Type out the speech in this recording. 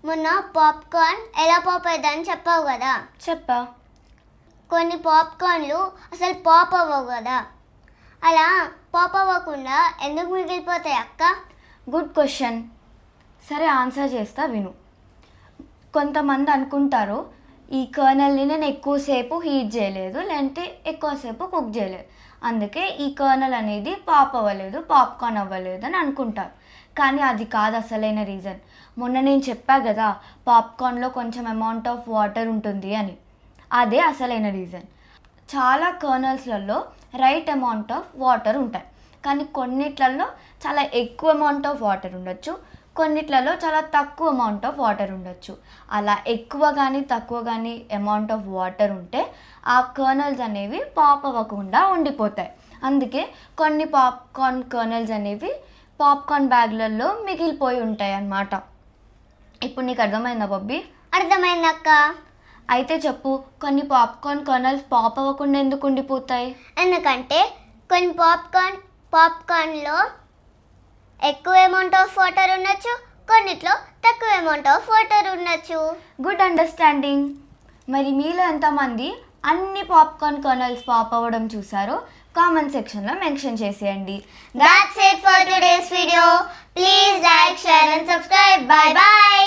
మొన్న పాప్కార్న్ ఎలా పాప్ అవుతుందని చెప్పావు కదా. చెప్పా. కొన్ని పాప్కార్న్లు అసలు పాప్ అవ్వవు కదా, అలా పాప్ అవ్వకుండా ఎందుకు మిగిలిపోతాయి అక్క? Good question. సరే ఆన్సర్ చేస్తా విను. కొంతమంది అనుకుంటారు ఈ కర్నల్ని నేను ఎక్కువసేపు హీట్ చేయలేదు, లేదంటే ఎక్కువసేపు కుక్ చేయలేదు, అందుకే ఈ కర్నల్ అనేది పాప్ అవ్వలేదు, పాప్కార్న్ అవ్వలేదు అని అనుకుంటారు. కానీ అది కాదు అసలైన రీజన్. మొన్న నేను చెప్పా కదా పాప్కార్న్లో కొంచెం అమౌంట్ ఆఫ్ వాటర్ ఉంటుంది అని, అదే అసలైన రీజన్. చాలా కర్నల్స్లలో రైట్ అమౌంట్ ఆఫ్ వాటర్ ఉంటాయి, కానీ కొన్నిట్లలో చాలా ఎక్కువ అమౌంట్ ఆఫ్ వాటర్ ఉండొచ్చు, కొన్నిట్లలో చాలా తక్కువ అమౌంట్ ఆఫ్ వాటర్ ఉండొచ్చు. అలా ఎక్కువ కానీ తక్కువ కానీ అమౌంట్ ఆఫ్ వాటర్ ఉంటే ఆ కర్నల్స్ అనేవి పాప్ అవ్వకుండా ఉండిపోతాయి. అందుకే కొన్ని పాప్కార్న్ కర్నల్స్ అనేవి పాప్కార్న్ బ్యాగ్లలో మిగిలిపోయి ఉంటాయి అన్నమాట. ఇప్పుడు నీకు అర్థమైందా బొబ్బీ? అర్థమైందక్క. అయితే చెప్పు, కొన్ని పాప్కార్న్ కర్నల్స్ పాప్ అవ్వకుండా ఎందుకు ఉండిపోతాయి? ఎందుకంటే కొన్ని పాప్కార్న్లో ఎక్కువ అమౌంట్ ఆఫ్ వాటర్ ఉండొచ్చు, కొన్నిట్లో తక్కువ అమౌంట్ ఆఫ్ వాటర్ ఉండొచ్చు. Good understanding. మరి మీలో ఎంతమంది అన్ని పాప్కార్న్ కర్నల్స్ పాప్ అవ్వడం చూసారో కామెంట్ సెక్షన్లో మెన్షన్ చేసేయండి. That's it for today's video. Please like, share and subscribe. Bye bye.